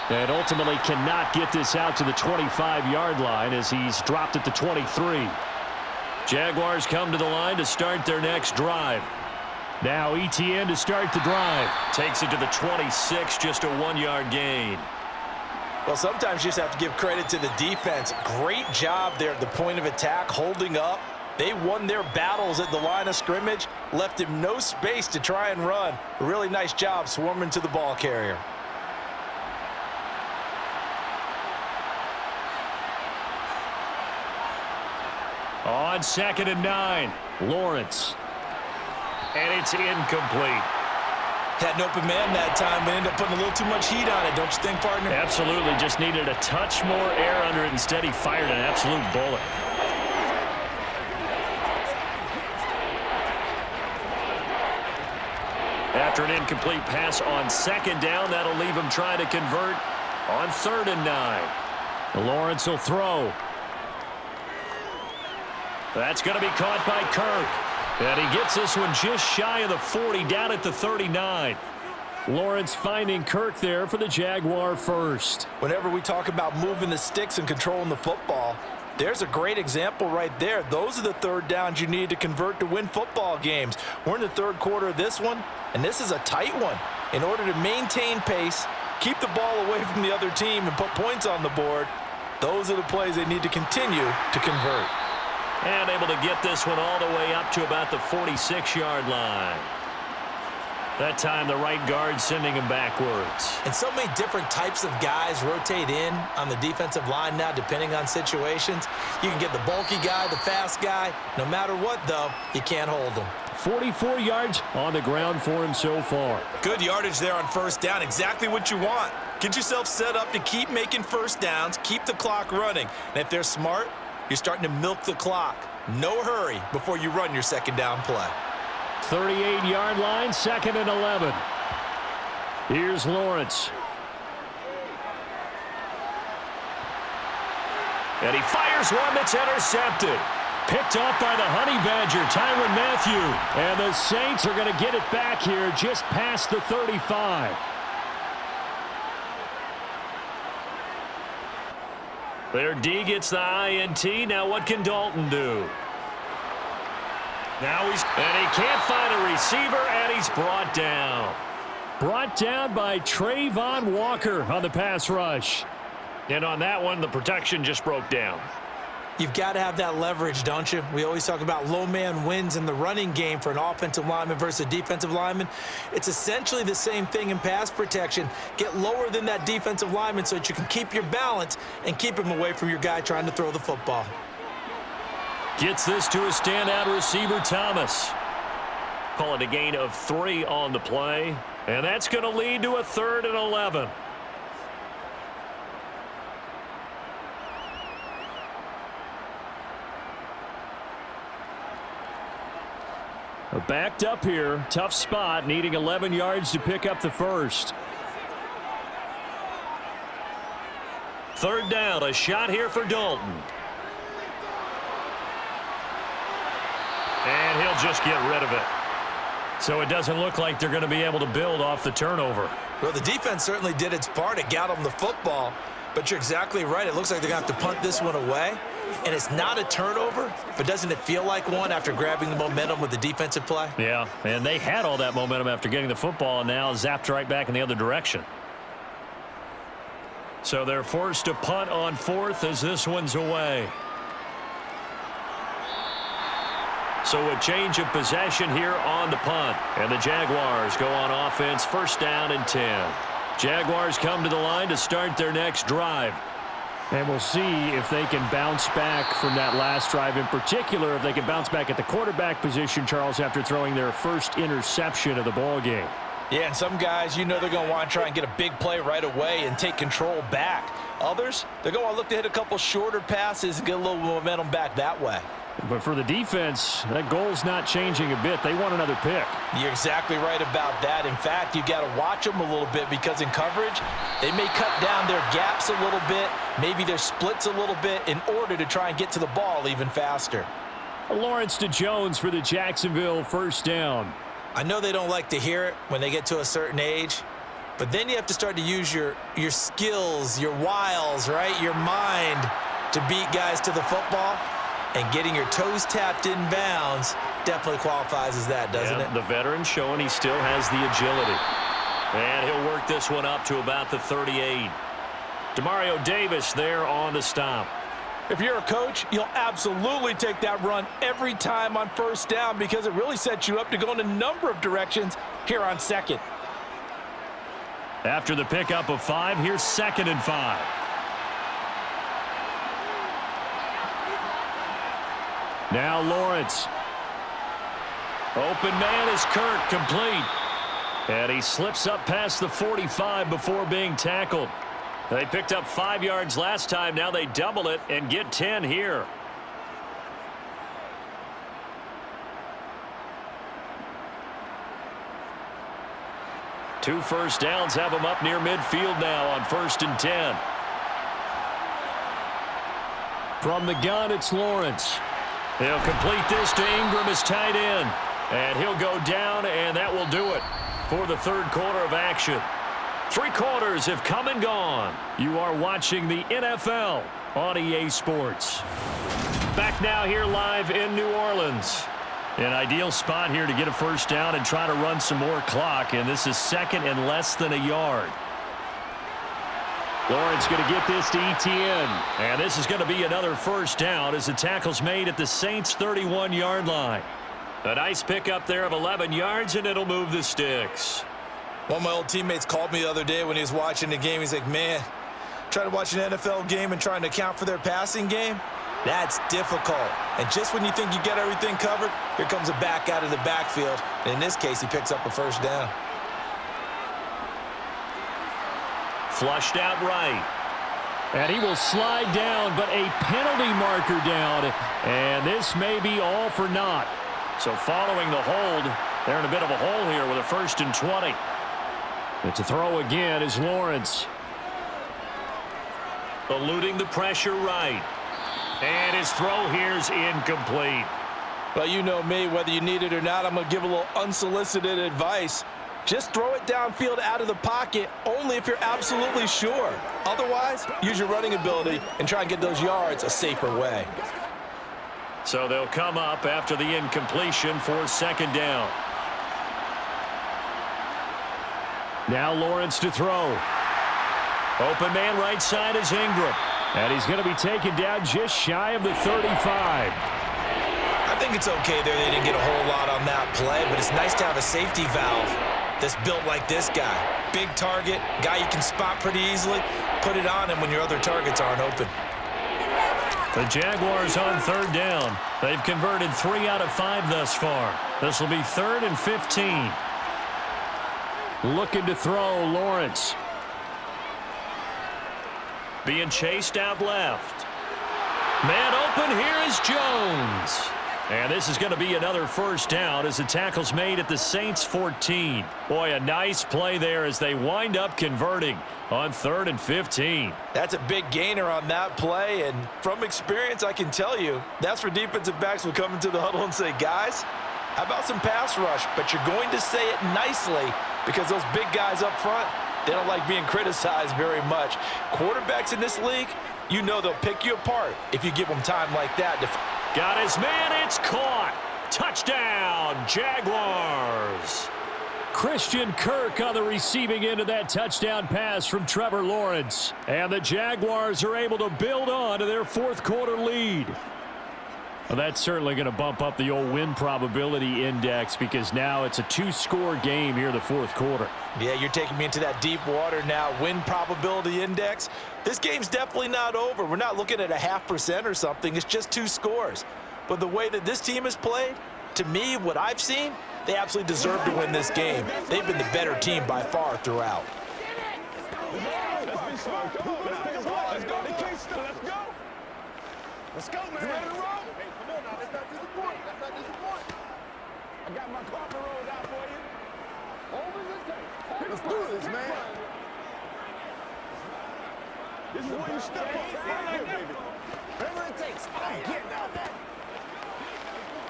And ultimately cannot get this out to the 25-yard line as he's dropped at the 23. Jaguars come to the line to start their next drive. Now ETN to start the drive. Takes it to the 26, just a 1-yard gain. Well, sometimes you just have to give credit to the defense. Great job there at the point of attack, holding up. They won their battles at the line of scrimmage, left him no space to try and run. A really nice job swarming to the ball carrier. On 2nd and 9, Lawrence. And it's incomplete. Had an open man that time, but ended up putting a little too much heat on it, don't you think, partner? Absolutely. Just needed a touch more air under it. Instead, he fired an absolute bullet. After an incomplete pass on second down, that'll leave him trying to convert on 3rd and 9. Lawrence will throw. That's going to be caught by Kirk. And he gets this one just shy of the 40, down at the 39. Lawrence finding Kirk there for the Jaguar first. Whenever we talk about moving the sticks and controlling the football, there's a great example right there. Those are the 3rd downs you need to convert to win football games. We're in the 3rd quarter of this one, and this is a tight one. In order to maintain pace, keep the ball away from the other team, and put points on the board, those are the plays they need to continue to convert. And able to get this one all the way up to about the 46-yard line. That time the right guard sending him backwards. And so many different types of guys rotate in on the defensive line now, depending on situations. You can get the bulky guy, the fast guy. No matter what, though, you can't hold them. 44 yards on the ground for him so far. Good yardage there on 1st down. Exactly what you want. Get yourself set up to keep making 1st downs, keep the clock running. And if they're smart, you're starting to milk the clock. No hurry before you run your 2nd down play. 38-yard line, 2nd and 11. Here's Lawrence. And he fires one that's intercepted. Picked off by the Honey Badger, Tyrann Mathieu. And the Saints are going to get it back here just past the 35. Their D gets the INT. Now what can Dalton do? And he can't find a receiver, and he's brought down. Brought down by Trayvon Walker on the pass rush. And on that one, the protection just broke down. You've got to have that leverage, don't you? We always talk about low man wins in the running game for an offensive lineman versus a defensive lineman. It's essentially the same thing in pass protection. Get lower than that defensive lineman so that you can keep your balance and keep him away from your guy trying to throw the football. Gets this to a standout receiver, Thomas. Call it a gain of 3 on the play. And that's going to lead to a 3rd and 11. Backed up here. Tough spot. Needing 11 yards to pick up the first. 3rd down. A shot here for Dalton. And he'll just get rid of it. So it doesn't look like they're going to be able to build off the turnover. Well, the defense certainly did its part. It got them the football. But you're exactly right. It looks like they're going to have to punt this one away. And it's not a turnover, but doesn't it feel like one after grabbing the momentum with the defensive play? Yeah, and they had all that momentum after getting the football, and now zapped right back in the other direction. So they're forced to punt on 4th as this one's away. So a change of possession here on the punt. And the Jaguars go on offense, 1st down and 10. Jaguars come to the line to start their next drive. And we'll see if they can bounce back from that last drive. In particular, if they can bounce back at the quarterback position, Charles, after throwing their first interception of the ball game. Yeah, and some guys, you know they're going to want to try and get a big play right away and take control back. Others, they're going to look to hit a couple shorter passes and get a little momentum back that way. But for the defense, that goal's not changing a bit. They want another pick. You're exactly right about that. In fact, you got to watch them a little bit because in coverage, they may cut down their gaps a little bit, maybe their splits a little bit in order to try and get to the ball even faster. Lawrence to Jones for the Jacksonville 1st down. I know they don't like to hear it when they get to a certain age, but then you have to start to use your skills, your wiles, right, your mind to beat guys to the football. And getting your toes tapped in bounds definitely qualifies as that, doesn't it? The veteran showing he still has the agility. And he'll work this one up to about the 38. Demario Davis there on the stop. If you're a coach, you'll absolutely take that run every time on 1st down because it really sets you up to go in a number of directions here on 2nd. After the pickup of 5, here's 2nd and 5. Now Lawrence. Open man is Kirk, complete. And he slips up past the 45 before being tackled. They picked up 5 yards last time. Now they double it and get 10 here. Two first downs have them up near midfield now on 1st and 10. From the gun, it's Lawrence. He'll complete this to Ingram, his tight end. And he'll go down, and that will do it for the third quarter of action. 3 quarters have come and gone. You are watching the NFL on EA Sports. Back now here live in New Orleans. An ideal spot here to get a first down and try to run some more clock, and this is 2nd and less than a yard. Lawrence going to get this to Etienne. And this is going to be another first down as the tackle's made at the Saints' 31-yard line. A nice pickup there of 11 yards, and it'll move the sticks. One of my old teammates called me the other day when he was watching the game. He's like, man, trying to watch an NFL game and trying to account for their passing game, that's difficult. And just when you think you get everything covered, here comes a back out of the backfield. And in this case, he picks up a first down. Flushed out right. And he will slide down, but a penalty marker down. And this may be all for naught. So following the hold, they're in a bit of a hole here with a 1st and 20. And to throw again is Lawrence. Eluding the pressure right. And his throw here's incomplete. Well, you know me, whether you need it or not, I'm going to give a little unsolicited advice. Just throw it downfield out of the pocket only if you're absolutely sure. Otherwise, use your running ability and try and get those yards a safer way. So they'll come up after the incompletion for 2nd down. Now Lawrence to throw. Open man right side is Ingram. And he's going to be taken down just shy of the 35. I think it's okay there. They didn't get a whole lot on that play, but it's nice to have a safety valve that's built like this guy. Big target, guy you can spot pretty easily. Put it on him when your other targets aren't open. The Jaguars on 3rd down. They've converted 3 out of 5 thus far. This will be 3rd and 15. Looking to throw, Lawrence. Being chased out left. Man open, here is Jones. And this is going to be another first down as the tackle's made at the Saints' 14. Boy, a nice play there as they wind up converting on 3rd and 15. That's a big gainer on that play, and from experience, I can tell you, that's where defensive backs will come into the huddle and say, guys, how about some pass rush? But you're going to say it nicely because those big guys up front, they don't like being criticized very much. Quarterbacks in this league, you know they'll pick you apart if you give them time like that. Got his man, it's caught. Touchdown, Jaguars. Christian Kirk on the receiving end of that touchdown pass from Trevor Lawrence. And the Jaguars are able to build on to their 4th quarter lead. Well, that's certainly going to bump up the old win probability index because now it's a 2-score game here in the 4th quarter. Yeah, you're taking me into that deep water now. Win probability index. This game's definitely not over. We're not looking at a 0.5% or something. It's just 2 scores. But the way that this team has played, to me, what I've seen, they absolutely deserve to win this game. They've been the better team by far throughout. Let's go, man. You ready to roll? Hey, come on now. Let's not disappoint. Let's not disappoint. I got my carpet rolled out for you. Over the tape. Let's do this, man. This is where you step up. Right here, baby. Whatever it takes. I'm getting out there.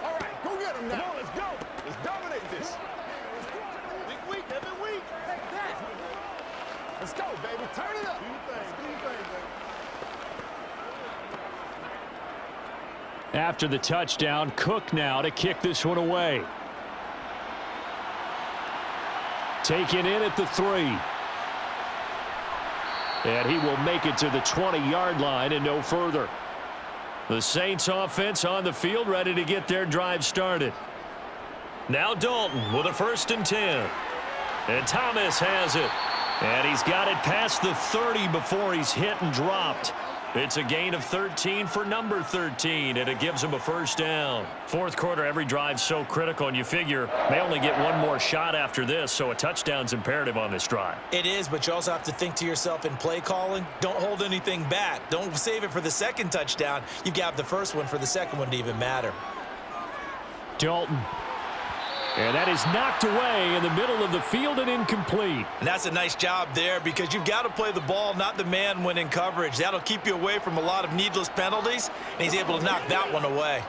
All right, go get him now. Come on, let's go. Let's dominate this. Big week, every week. Take that. Let's go, baby. Turn it up. Do your thing. Do your thing, baby. After the touchdown, Cook now to kick this one away. Taken in at the 3. And he will make it to the 20-yard line and no further. The Saints offense on the field ready to get their drive started. Now Dalton with a 1st and 10. And Thomas has it. And he's got it past the 30 before he's hit and dropped. It's a gain of 13 for number 13, and it gives them a first down. Fourth quarter, every drive's so critical, and you figure they only get one more shot after this, so a touchdown's imperative on this drive. It is, but you also have to think to yourself in play calling, don't hold anything back. Don't save it for the second touchdown. You've got the first one for the second one to even matter. Dalton. And that is knocked away in the middle of the field and incomplete. And that's a nice job there because you've got to play the ball, not the man when in coverage. That'll keep you away from a lot of needless penalties, and he's able to knock that one away.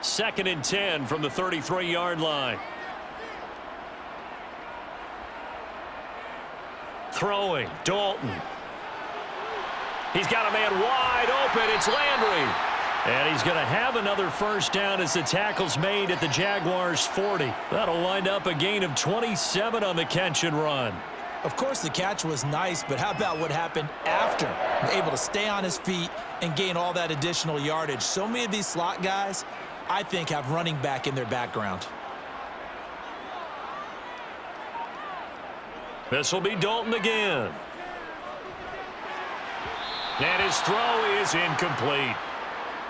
Second and 10 from the 33-yard line. Throwing, Dalton. He's got a man wide open. It's Landry. And he's going to have another first down as the tackle's made at the Jaguars' 40. That'll wind up a gain of 27 on the catch and run. Of course, the catch was nice, but how about what happened after? Able to stay on his feet and gain all that additional yardage. So many of these slot guys, I think, have running back in their background. This will be Dalton again. And his throw is incomplete.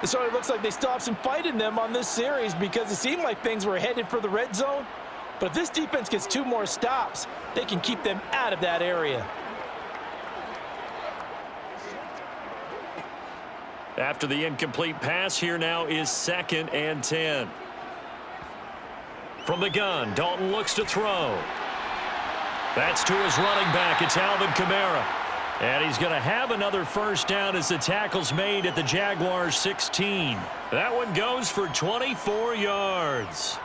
So it looks like they still have some fight in them on this series because it seemed like things were headed for the red zone. But if this defense gets 2 more stops, they can keep them out of that area. After the incomplete pass, here now is second and 10. From the gun, Dalton looks to throw. That's to his running back. It's Alvin Kamara. And he's going to have another first down as the tackle's made at the Jaguars' 16. That one goes for 24 yards.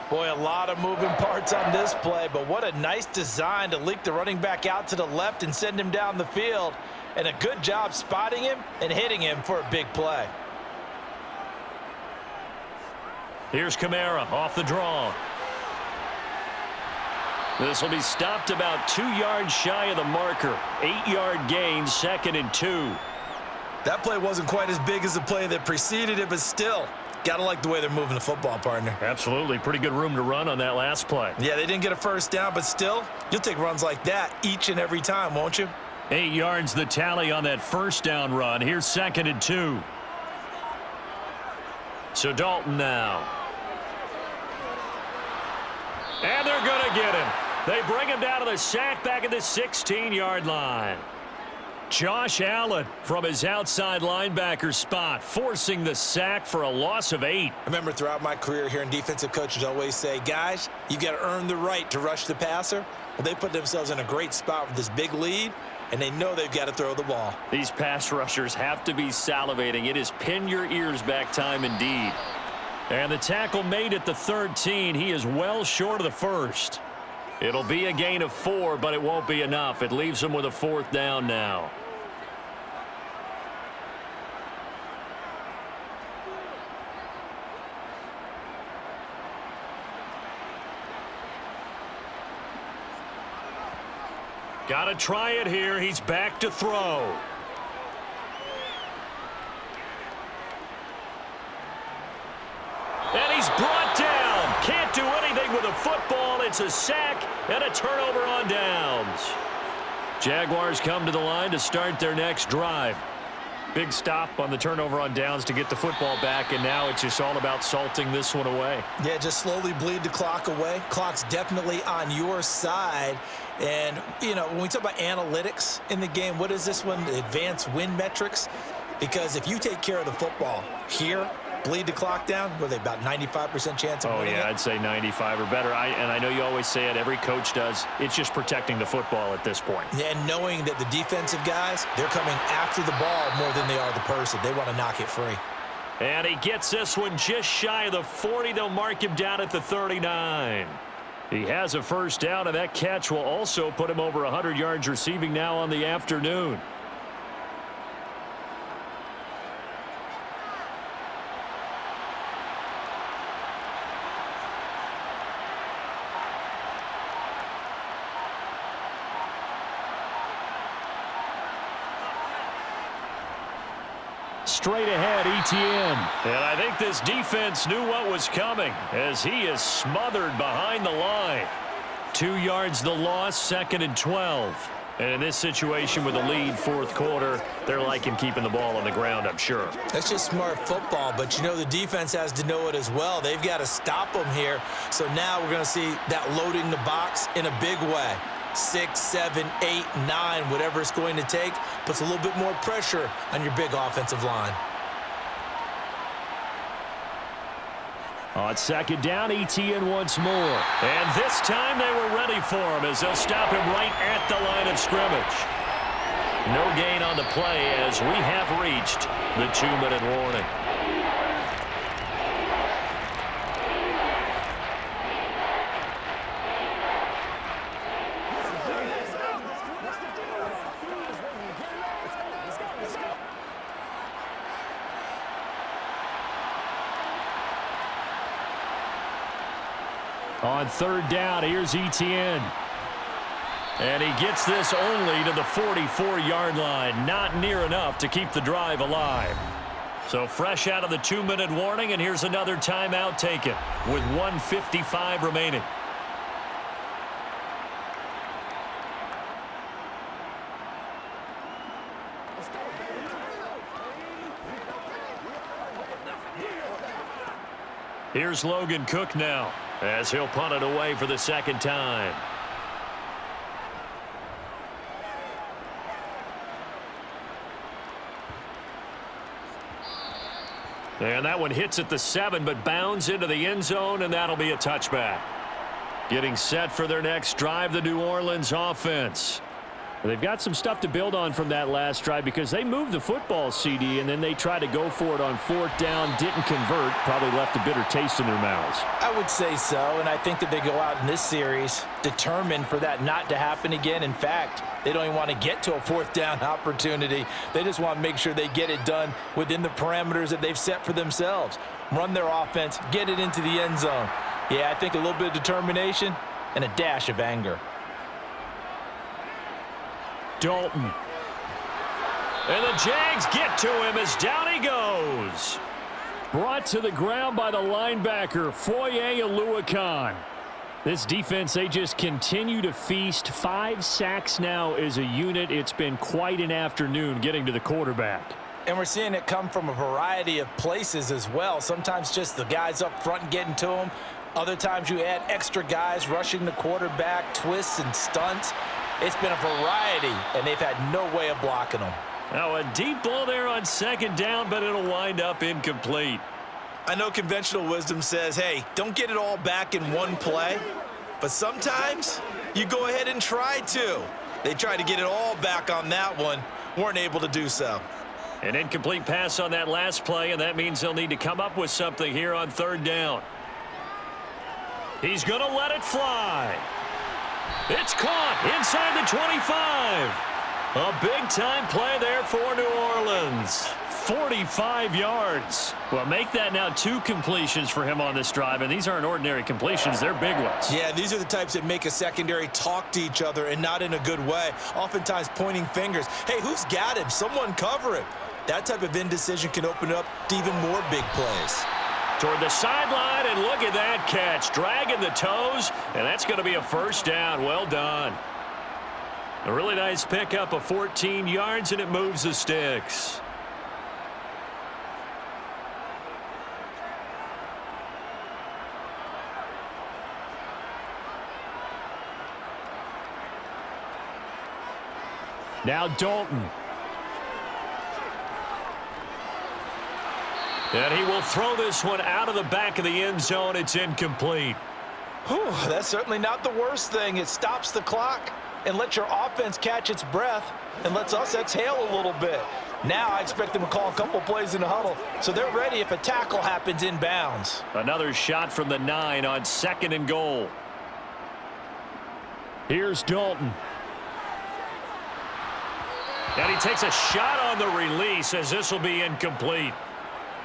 Boy, a lot of moving parts on this play, but what a nice design to leak the running back out to the left and send him down the field. And a good job spotting him and hitting him for a big play. Here's Kamara off the draw. This will be stopped about 2 yards shy of the marker. 8-yard gain, second and 2. That play wasn't quite as big as the play that preceded it, but still, gotta like the way they're moving the football, partner. Absolutely. Pretty good room to run on that last play. Yeah, they didn't get a first down, but still, you'll take runs like that each and every time, won't you? 8 yards the tally on that first down run. Here's second and 2. So Dalton now. And they're going to get him. They bring him down to the sack back at the 16-yard line. Josh Allen from his outside linebacker spot, forcing the sack for a loss of 8. I remember throughout my career hearing defensive coaches always say, guys, you got to earn the right to rush the passer. Well, they put themselves in a great spot with this big lead, and they know they've got to throw the ball. These pass rushers have to be salivating. It is pin your ears back time indeed. And the tackle made at the 13. He is well short of the first. It'll be a gain of 4, but it won't be enough. It leaves them with a 4th down now. Got to try it here. He's back to throw. And he's brought down. Can't do anything with a football. It's a sack and a turnover on downs. Jaguars come to the line to start their next drive. Big stop on the turnover on downs to get the football back, and now it's just all about salting this one away. Yeah, just slowly bleed the clock away. Clock's definitely on your side. And, you know, when we talk about analytics in the game, what is this one? Advanced win metrics? Because if you take care of the football here, bleed the clock down, were they about 95% chance of winning it? I'd say 95 or better. And I know you always say it, every coach does. It's just protecting the football at this point. Yeah, and knowing that the defensive guys, they're coming after the ball more than they are the person. They want to knock it free. And he gets this one just shy of the 40. They'll mark him down at the 39. He has a first down, and that catch will also put him over 100 yards receiving now on the afternoon. Straight ahead, ETN. And I think this defense knew what was coming as he is smothered behind the line. 2 yards the loss, 2nd and 12. And in this situation with a lead, 4th quarter, they're liking keeping the ball on the ground, I'm sure. That's just smart football, but you know the defense has to know it as well. They've got to stop them here. So now we're going to see that loading the box in a big way. 6, 7, 8, 9, whatever it's going to take, puts a little bit more pressure on your big offensive line. On 2nd down, ETN once more. And this time they were ready for him as they'll stop him right at the line of scrimmage. No gain on the play as we have reached the 2-minute warning. On 3rd down, here's ETN. And he gets this only to the 44-yard line. Not near enough to keep the drive alive. So fresh out of the 2-minute warning, and here's another timeout taken with 1:55 remaining. Here's Logan Cook now as he'll punt it away for the 2nd time. And that one hits at the 7, but bounds into the end zone, and that'll be a touchback. Getting set for their next drive, the New Orleans offense. They've got some stuff to build on from that last drive because they moved the football, CD, and then they tried to go for it on 4th down, didn't convert, probably left a bitter taste in their mouths. I would say so, and I think that they go out in this series determined for that not to happen again. In fact, they don't even want to get to a 4th down opportunity. They just want to make sure they get it done within the parameters that they've set for themselves. Run their offense, get it into the end zone. Yeah, I think a little bit of determination and a dash of anger. Dalton. And the Jags get to him as down he goes. Brought to the ground by the linebacker, Foye Oluokun. This defense, they just continue to feast. 5 sacks now as a unit. It's been quite an afternoon getting to the quarterback. And we're seeing it come from a variety of places as well. Sometimes just the guys up front and getting to them. Other times you add extra guys rushing the quarterback, twists and stunts. It's been a variety, and they've had no way of blocking them. Now a deep ball there on 2nd down, but it'll wind up incomplete. I know conventional wisdom says, hey, don't get it all back in one play. But sometimes you go ahead and try to. They tried to get it all back on that one. Weren't able to do so. An incomplete pass on that last play, and that means they'll need to come up with something here on 3rd down. He's going to let it fly. It's caught inside the 25. A big-time play there for New Orleans. 45 yards. Well, make that now 2 completions for him on this drive, and these aren't ordinary completions. They're big ones. Yeah, these are the types that make a secondary talk to each other and not in a good way. Oftentimes pointing fingers. Hey, who's got him? Someone cover him. That type of indecision can open up to even more big plays. Toward the sideline, and look at that catch. Dragging the toes, and that's going to be a 1st down. Well done. A really nice pickup of 14 yards, and it moves the sticks. Now Dalton. And he will throw this one out of the back of the end zone. It's incomplete. Whew, that's certainly not the worst thing. It stops the clock and lets your offense catch its breath and lets us exhale a little bit. Now I expect them to call a couple plays in the huddle, so they're ready if a tackle happens inbounds. Another shot from the 9 on 2nd and goal. Here's Dalton. And he takes a shot on the release as this will be incomplete.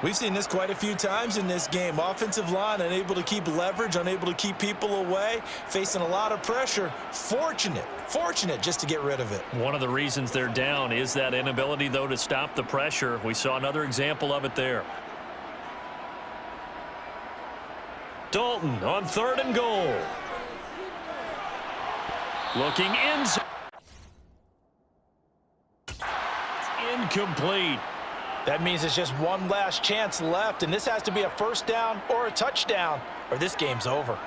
We've seen this quite a few times in this game. Offensive line unable to keep leverage, unable to keep people away, facing a lot of pressure. Fortunate just to get rid of it. One of the reasons they're down is that inability, though, to stop the pressure. We saw another example of it there. Dalton on 3rd and goal. Looking in. Incomplete. That means it's just one last chance left, and this has to be a first down or a touchdown, or this game's over.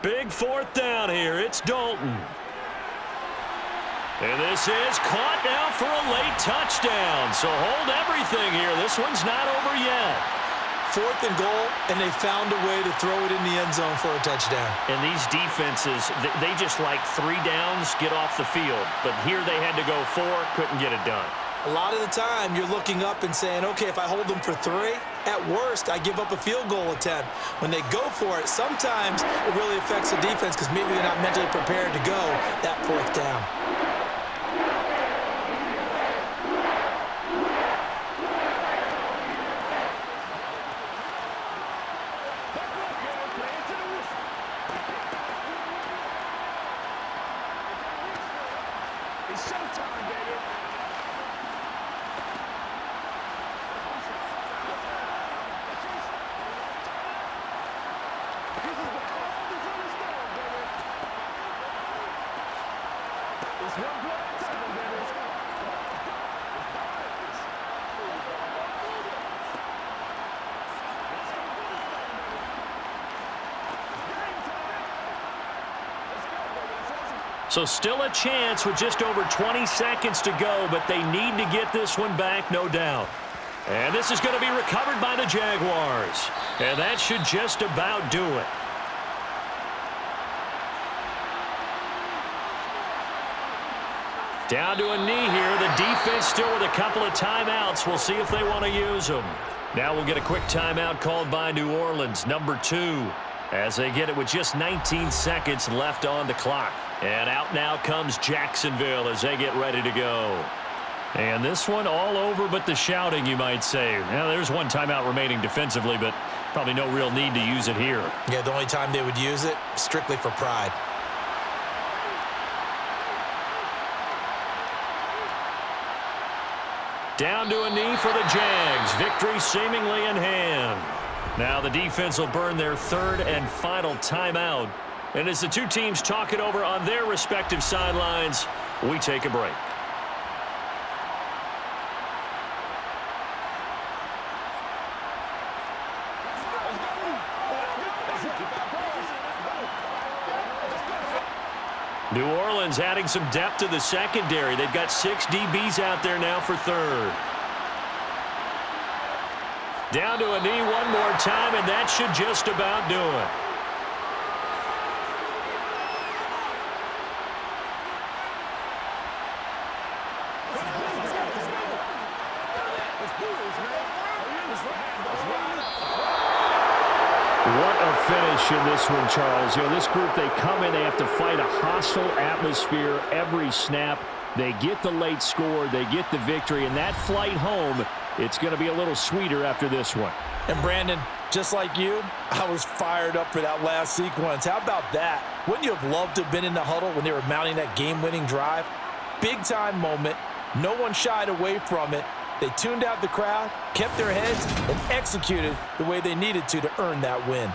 Big fourth down here. It's Dalton. And this is caught now for a late touchdown. So hold everything here. This one's not over yet. 4th and goal, and they found a way to throw it in the end zone for a touchdown. And these defenses, they just like 3 downs, get off the field. But here they had to go 4, couldn't get it done. A lot of the time, you're looking up and saying, okay, if I hold them for 3, at worst, I give up a field goal attempt. When they go for it, sometimes it really affects the defense because maybe they're not mentally prepared to go that 4th down. It's showtime, baby. It's one play at a time, baby. So still a chance with just over 20 seconds to go, but they need to get this one back, no doubt. And this is going to be recovered by the Jaguars. And that should just about do it. Down to a knee here. The defense still with a couple of timeouts. We'll see if they want to use them. Now we'll get a quick timeout called by New Orleans, number 2, as they get it with just 19 seconds left on the clock. And out now comes Jacksonville as they get ready to go. And this one all over but the shouting, you might say. Now, there's one timeout remaining defensively, but probably no real need to use it here. Yeah, the only time they would use it, strictly for pride. Down to a knee for the Jags. Victory seemingly in hand. Now the defense will burn their 3rd and final timeout. And as the two teams talk it over on their respective sidelines, we take a break. New Orleans adding some depth to the secondary. They've got 6 DBs out there now for 3rd. Down to a knee one more time, and that should just about do it. What a finish in this one, Charles. You know, this group, they come in, they have to fight a hostile atmosphere every snap. They get the late score, they get the victory, and that flight home, it's going to be a little sweeter after this one. And Brandon, just like you, I was fired up for that last sequence. How about that? Wouldn't you have loved to have been in the huddle when they were mounting that game-winning drive? Big-time moment. No one shied away from it. They tuned out the crowd, kept their heads, and executed the way they needed to earn that win.